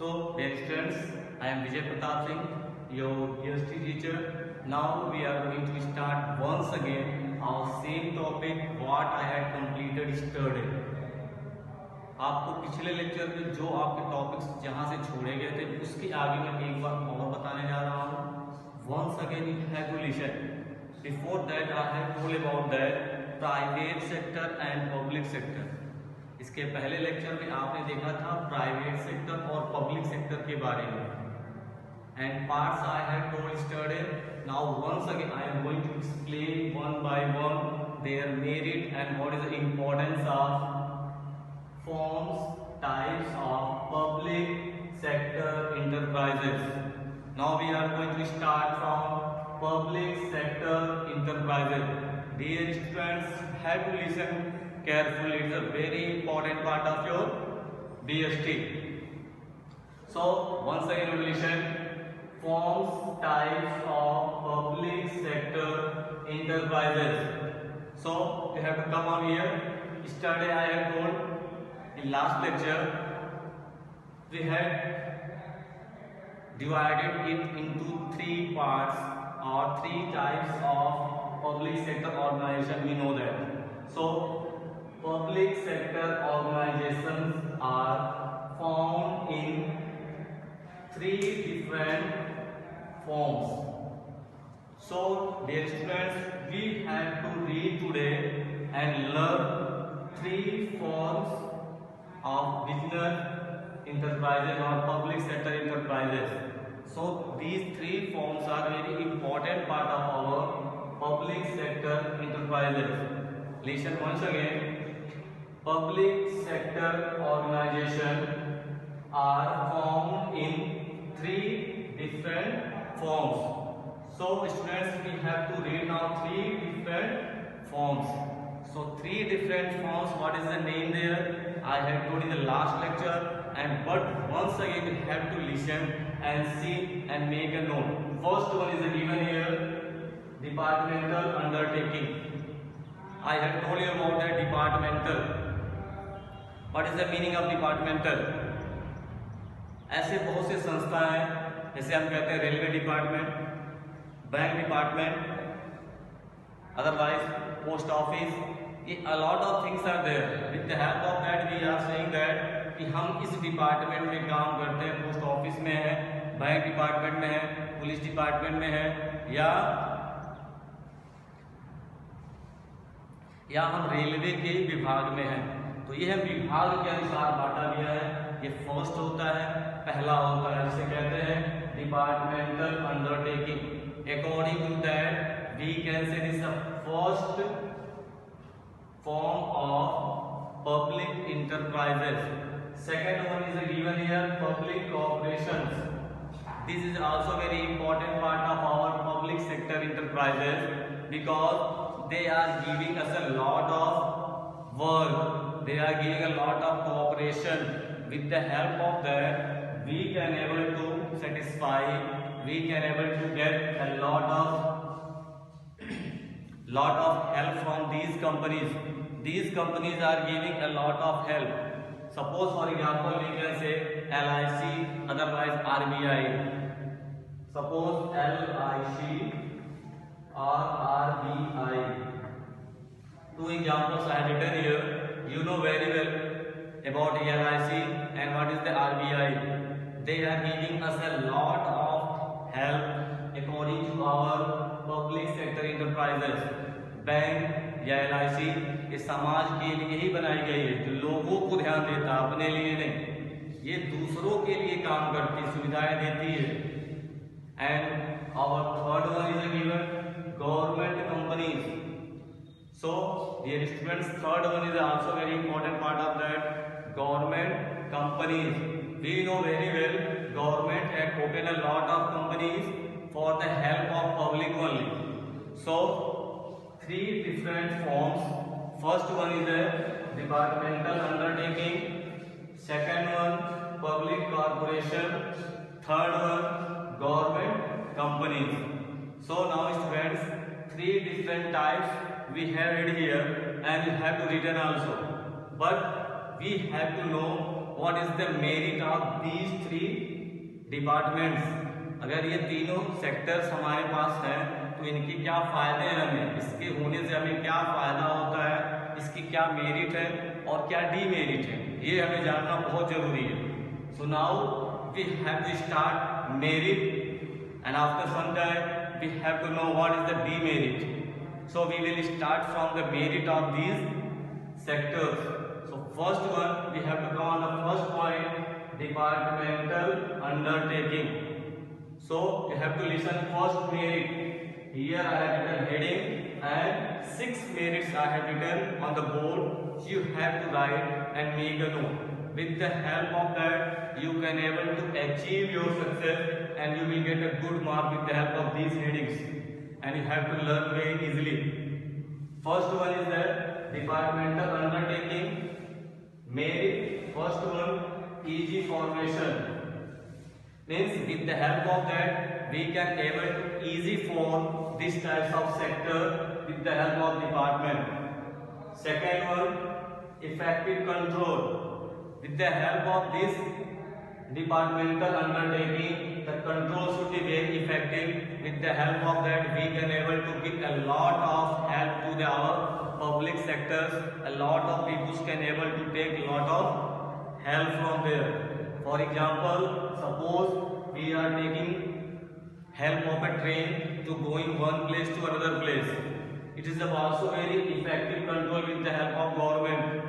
So, dear students, I am Vijay Pratap Singh, your history teacher. Now we are going to start once again our same topic what I had completed yesterday. आपको पिछले lecture में जो आपके topics जहां से छोड़े गए थे उसके आगे मैं एक बार और बताने जा रहा हूँ. Once again you have to listen. Before that I have told about that private sector and public sector. इसके पहले लेक्चर में आपने देखा था प्राइवेट सेक्टर और पब्लिक सेक्टर के बारे में. And parts I have told yesterday. Now once again I am going to explain one by one their merit and what is the importance of forms, types of public sector enterprises. Now we are going to start from public sector enterprises. Dear students, have to listen carefully. It's a very important part of your BST. So once again you will listen. Forms, types of public sector enterprises. So you have to come on here. Yesterday I have told in last lecture we had divided it into three parts or three types of public sector organization. We know that. So public sector organizations are found in three different forms. So dear students, we have to read today and learn three forms of business enterprises or public sector enterprises. So these three forms are very important part of our public sector enterprises. Listen once again. Public sector organization are formed in three different forms. So students, we have to read now three different forms. So three different forms. What is the name there? I have told in the last lecture, and but once again you have to listen and see and make a note. First one is given here, departmental undertaking. I have told you about that departmental. What is the meaning of departmental? ऐसे बहुत से संस्थाएं हैं, जैसे हम कहते हैं railway department, bank department, otherwise post office. ये a lot of things are there. With the help of that we are saying that कि हम इस डिपार्टमेंट में काम करते हैं, पोस्ट ऑफिस में है, बैंक डिपार्टमेंट में है, पुलिस डिपार्टमेंट में है, या हम रेलवे के विभाग में हैं. तो यह विभाग के अनुसार बांटा गया है. ये फर्स्ट होता है, पहला होता है, जिसे कहते हैं departmental undertaking. According to that we can say this first form of public enterprises. Second one is given here, public corporations. This is also very important part of our public sector enterprises because they are giving us a lot of work. They are giving a lot of cooperation. With the help of that we can able to satisfy, we can able to get a lot of help from these companies. These companies are giving a lot of help. Suppose for example we can say LIC, otherwise RBI. Suppose LIC or RBI. Two examples I have written here. You know very well about LIC and what is the RBI. They are giving us a lot of help according to our public sector enterprises. Bank या LIC ये समाज के लिए ही बनाई गई है, जो लोगों को ध्यान देता, अपने लिए नहीं. ये दूसरों के लिए काम करती, सुविधाएं देती है. And our third one is given government companies. So dear students, third one is also very important part of that, government companies. We know very well government have open a lot of companies for the help of public only. So three different forms. First one is a departmental undertaking, second one public corporation, third one government companies. So now students, three different types we have read here and we have to written also, but we have to know what is the merit of these three departments? अगर ये तीनों sectors हमारे पास हैं तो इनके क्या फायदे हैं, हमें इसके होने से हमें क्या फायदा होता है, इसकी क्या मेरिट है और क्या डीमेरिट है, ये हमें जानना बहुत जरूरी है. So now we have to start merit and after some time we have to know what is the demerit. So we will start from the merit of these sectors. So first one, we have to come on the first point, departmental undertaking. So you have to listen first merit. Here I have written heading and 6 merits I have written on the board. You have to write and make a note. With the help of that you can able to achieve your success and you will get a good mark with the help of these headings, and you have to learn very easily. First one is the departmental undertaking. Merit, first one, easy formation, means with the help of that we can able to easy form this types of sector with the help of department. Second one, effective control. With the help of this departmental undertaking, the control should be very effective. With the help of that we can able to give a lot of help to our public sectors. A lot of people can able to take a lot of help from there. For example, suppose we are taking help of a train to going one place to another place. It is also very effective control with the help of government.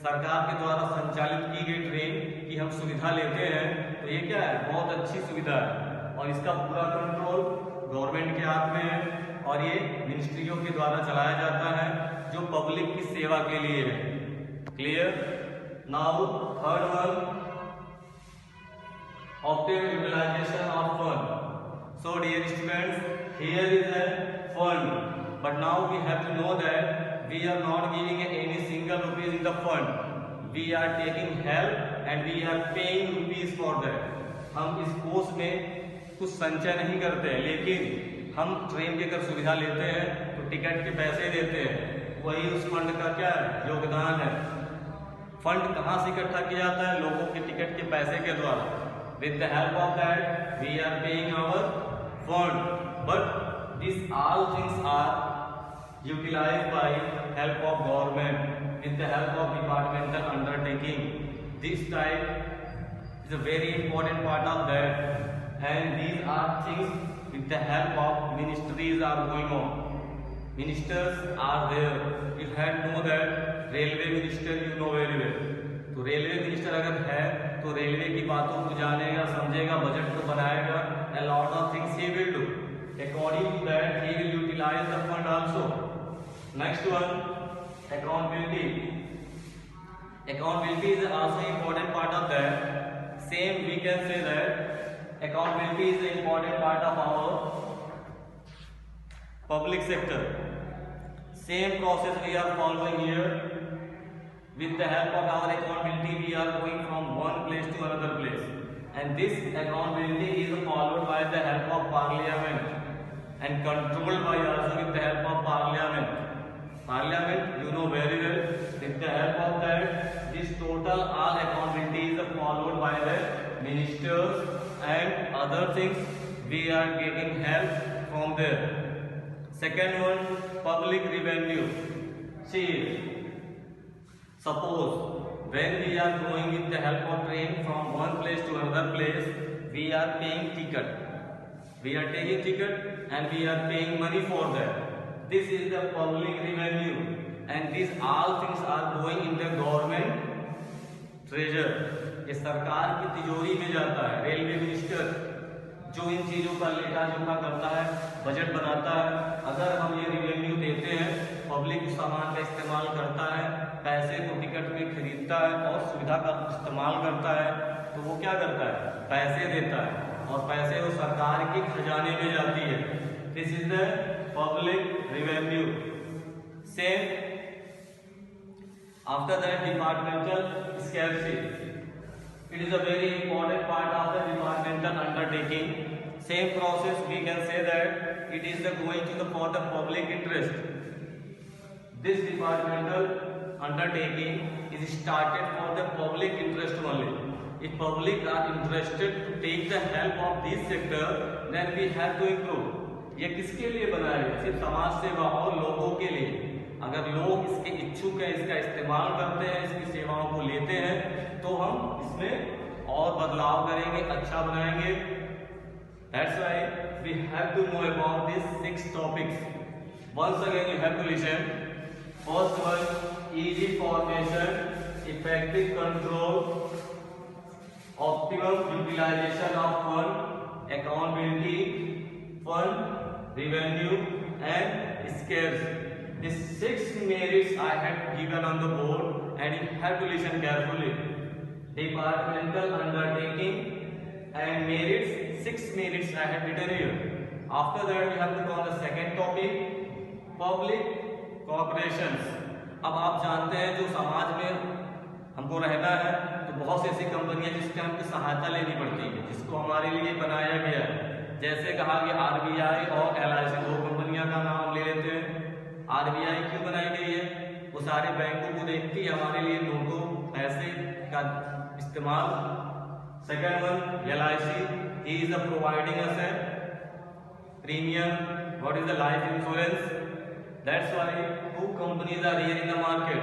सरकार के द्वारा संचालित की गई train की हम सुविधा लेते हैं तो ये क्या है, बहुत अच्छी सुविधा है और इसका पूरा कंट्रोल गवर्नमेंट के हाथ में है और ये मिनिस्ट्रियों के द्वारा चलाया जाता है जो पब्लिक की सेवा के लिए है. Clear? Now third one, optimum utilisation of fund. So dear students, here is a fund, but now we have to know that we are not giving any single rupees in the fund. We are taking help and we are paying rupees for that. हम इस course में कुछ संचय नहीं करते हैं, लेकिन हम ट्रेन की अगर सुविधा लेते हैं तो टिकट के पैसे देते हैं, वही उस फंड का क्या है, योगदान है. फंड कहाँ से इकट्ठा किया जाता है? लोगों के टिकट के पैसे के द्वारा. With the help of that we are paying our fund, but these all things are utilized by help of government with the help of departmental undertaking. This type is a very important part of that, and these are things with the help of ministries are going on. Ministers are there. You have to know that railway minister you know very well. तो railway minister अगर है तो railway की बातों को जानेगा, समझेगा, budget को बनाएगा. A lot of things he will do. According to that he will utilize the fund also. Next one, accountability. Accountability is also important part of that. Same we can say that accountability is an important part of our public sector. Same process we are following here. With the help of our accountability we are going from one place to another place, and this accountability is followed by the help of parliament and controlled by also with the help of parliament. Parliament you know very well. With the help of that this total all accountability is followed by the ministers and other things we are getting help from there. Second one, public revenue. See, suppose when we are going with the help of train from one place to another place, we are paying ticket. We are taking ticket and we are paying money for that. This is the public revenue, and these all things are going in the government treasure. ये सरकार की तिजोरी में जाता है. Railway minister जो इन चीजों का लेखा जोखा करता है, बजट बनाता है. अगर हम ये रिवेन्यू देते हैं, पब्लिक सामान का इस्तेमाल करता है, पैसे को टिकट में खरीदता है और सुविधा का इस्तेमाल करता है, तो वो क्या करता है, पैसे देता है और पैसे वो सरकार के खजाने में जाती है. This is the public revenue. Same after that departmental scarcity. It is a very important part of the departmental undertaking. Same process we can say that it is the going to the for the public interest. This departmental undertaking is started for the public interest only. If public are interested to take the help of this sector, then we have to improve. ये किसके लिए बनाया गया? सिर्फ समाज सेवा और लोगों के लिए। अगर लोग इसके इच्छुक हैं, इसका इस्तेमाल करते हैं, इसकी सेवाओं को लेते हैं, तो हम इसमें और बदलाव करेंगे, अच्छा बनाएंगे। That's why we have to know about these 6 topics. Once again, you have to listen. First one, easy formation, effective control, optimum utilization of fund, accountability, fund, revenue and scarce. These 6 merits I have given on the board and you have to listen carefully. Departmental undertaking and merits, 6 merits I have written here. After that we have to go on the second topic, public corporations. अब आप जानते हैं जो समाज में हमको रहना है तो बहुत सी ऐसी कंपनियां जिसके हमको सहायता लेनी पड़ती है, जिसको हमारे लिए बनाया गया है। जैसे कहा कि RBI और LIC 2 कंपनियां का नाम ले लेते हैं। RBI क्यों बनाई गई है? वो सारे बैंकों को देखती है, हमारे लिए नोटों पैसे का इस्तेमाल। Second one, LIC, he is providing us a premium. What is the life insurance? That's why 2 companies are here in the market.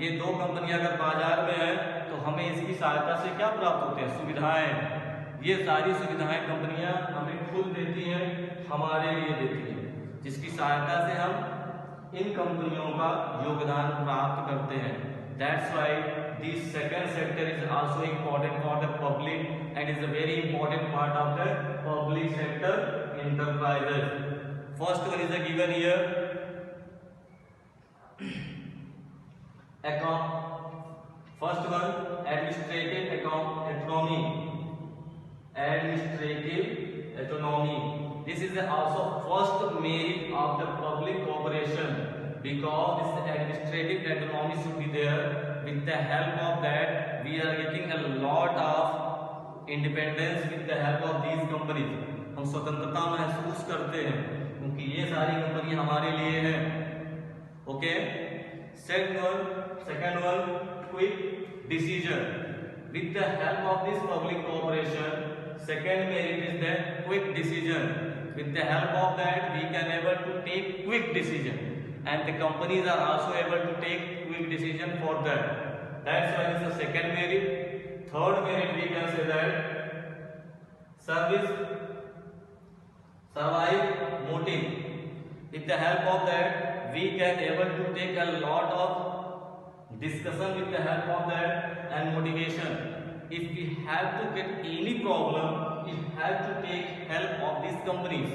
ये 2 कंपनियां अगर बाजार में है तो हमें इसकी सहायता से क्या प्राप्त होते हैं? सुविधाएं। ये सारी सुविधाएं कंपनियां हमें खुद देती हैं, हमारे लिए देती हैं, जिसकी सहायता से हम इन कंपनियों का योगदान प्राप्त करते हैं। That's why this second sector is also important for the public and is a very important part of the public sector enterprises. First one is given here. First one, administrative autonomy. Administrative autonomy. This is also first merit of the public corporation, because this administrative autonomy should be there. With the help of that, we are getting a lot of independence with the help of these companies. हम स्वतंत्रता महसूस करते हैं क्योंकि ये सारी company हमारे लिए हैं। Okay, second one, quick decision. With the help of this public corporation, second merit is the quick decision. With the help of that, we can able to take quick decision, and the companies are also able to take quick decision for that. That's why it's the second merit. Third merit we can say that survive motive. With the help of that, we can able to take a lot of discussion with the help of that and motivation. If we have to get any problem, we have to take help of these companies.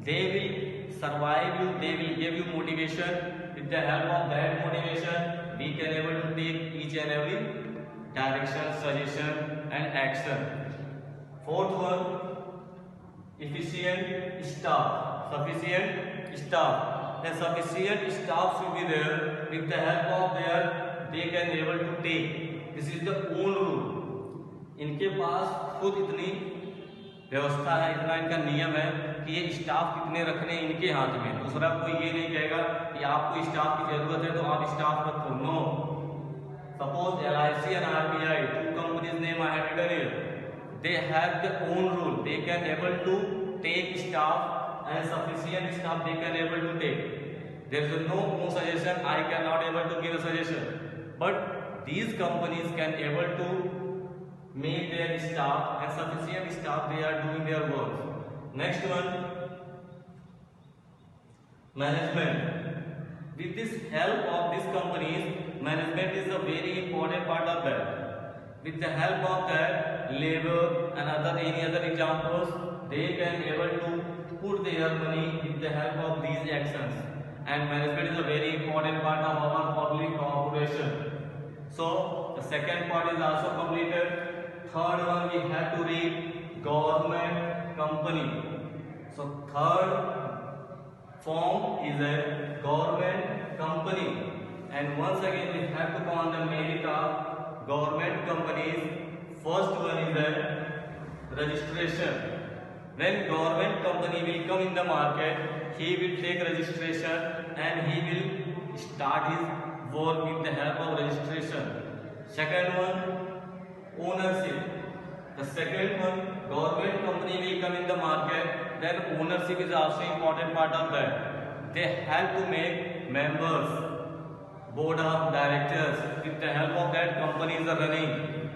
They will survive you, they will give you motivation. With the help of that motivation, we can able to take each and every direction, suggestion and action. Fourth one, efficient staff, sufficient staff. The sufficient staff should be there. With the help of their, they can able to take. This is the own rule. इनके पास खुद इतनी व्यवस्था है, इतना इनका नियम है कि ये स्टाफ कितने रखने इनके हाथ में। दूसरा कोई ये नहीं कहेगा कि आपको स्टाफ की जरूरत है तो आप स्टाफ रखो। No, suppose LIC and RBI, 2 companies name I have written here. They have their own rule. They can able to take staff and sufficient staff they can able to take. There is no own suggestion. I cannot able to give a suggestion. But these companies can able to make their staff and sufficient staff, they are doing their work. Next one, management. With this help of these companies, management is a very important part of that. With the help of that, labor and any other examples, they can able to put their money with the help of these actions. And management is a very important part of our public corporation. So the second part is also completed. Third one we have to read government company. So third form is a government company, and once again we have to go on the merit of government companies. First one is the registration. When government company will come in the market, he will take registration and he will start his work with the help of registration. Second one, ownership. The second one, government company will come in the market, then ownership is also important part of that. They help to make members, board of directors. With the help of that, companies are running.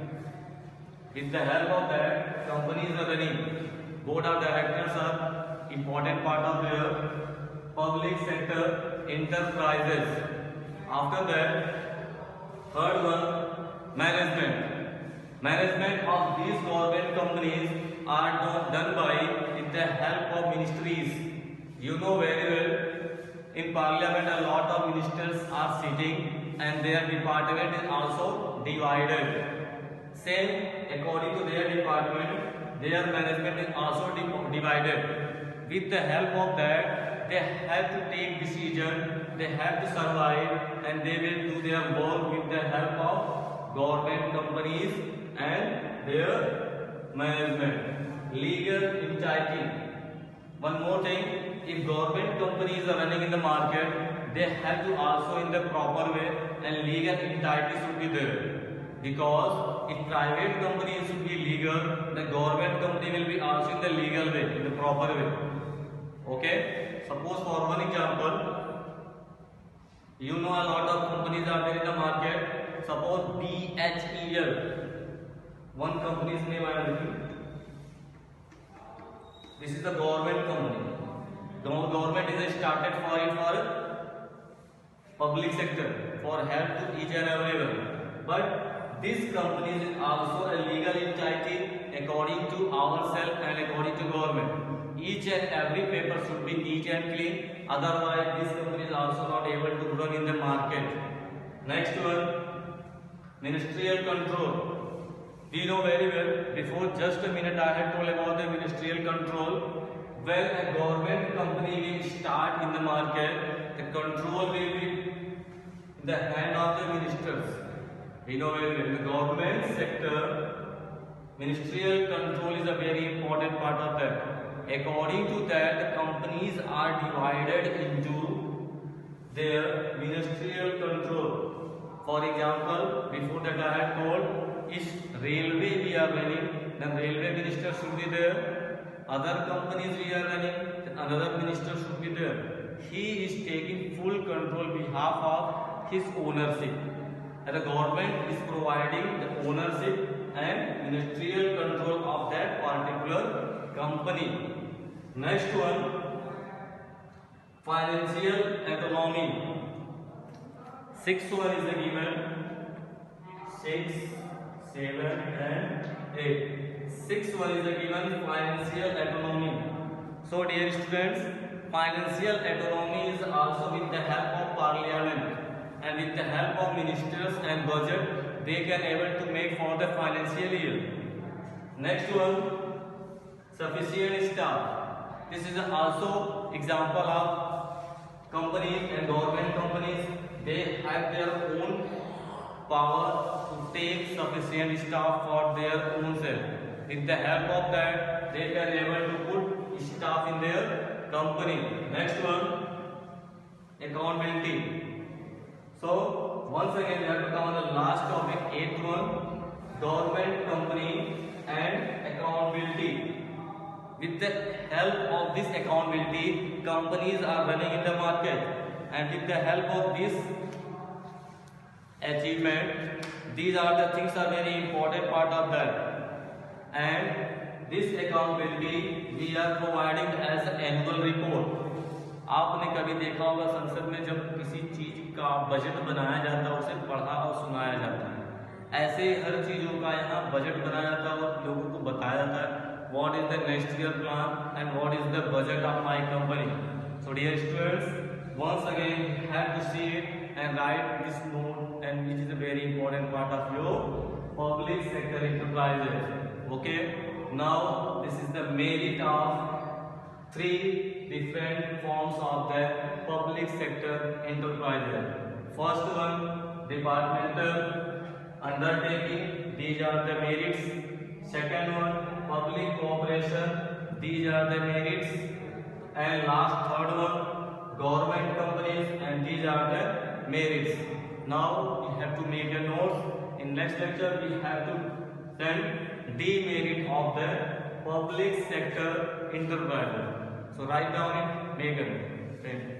With the help of that, companies are running. Board of directors are important part of their public sector enterprises. After that, third one, management. Management of these government companies are done by with the help of ministries. You know very well, in parliament a lot of ministers are sitting and their department is also divided. Same, according to their department, their management is also divided. With the help of that, they have to take decision, they have to survive, and they will do their work with the help of government companies and their management. Legal entity. One more thing, if government companies are running in the market, they have to also in the proper way, and legal entity should be there. Because if private company should be legal, the government company will be also in the legal way, in the proper way. Okay? Suppose for one example, you know a lot of companies are there in the market. Suppose BHEL. One company's name I am looking. This is the government company. Government is started for it for public sector, for help to each and everyone. But this company is also a legal entity according to ourselves and according to government. Each and every paper should be neat and clean. Otherwise, this company is also not able to run in the market. Next one, ministerial control. We know very well, before just a minute I had told about the ministerial control. When a government company will start in the market, the control will be in the hand of the ministers. We know very well, in the government sector, ministerial control is a very important part of that. According to that, the companies are divided into their ministerial control. For example, before that I had told, if railway we are running, then railway minister should be there. Other companies we are running, then another minister should be there. He is taking full control behalf of his ownership. And the government is providing the ownership and ministerial control of that particular company. Next one, financial autonomy. Sixth one is the given. 6, 7 and 8. Sixth one is the given, financial autonomy. So dear students, financial autonomy is also with the help of parliament and with the help of ministers and budget, they can able to make for the financial year. Next one, sufficient staff. This is also example of companies and government companies. They have their own power to take sufficient staff for their own self. With the help of that, they can able to put staff in their company. Next one, accountability. So once again we have to come on the last topic, 8th one, government company and accountability. With the help of this accountability, companies are running in the market, and with the help of this achievement, these are the things are very important part of that. And this accountability we are providing as an annual report. आपने कभी देखा होगा संसद में जब किसी चीज का बजट बनाया जाता है उसे पढ़ा और सुनाया जाता है, ऐसे हर चीजों का यहाँ बजट बनाया जाता है और लोगों को बताया जाता है what is the next year plan and what is the budget of my company. So dear students, once again you have to see it and write this note, and which is a very important part of your public sector enterprises. Okay, now this is the merit of 3 different forms of the public sector enterprises. First one, departmental undertaking, these are the merits. Second one, public cooperation, these are the merits. And last, third one, government companies, and these are the merits. Now you have to make a notes. In next lecture we have to tell demerit of the public sector enterprise. So write down it, make a note.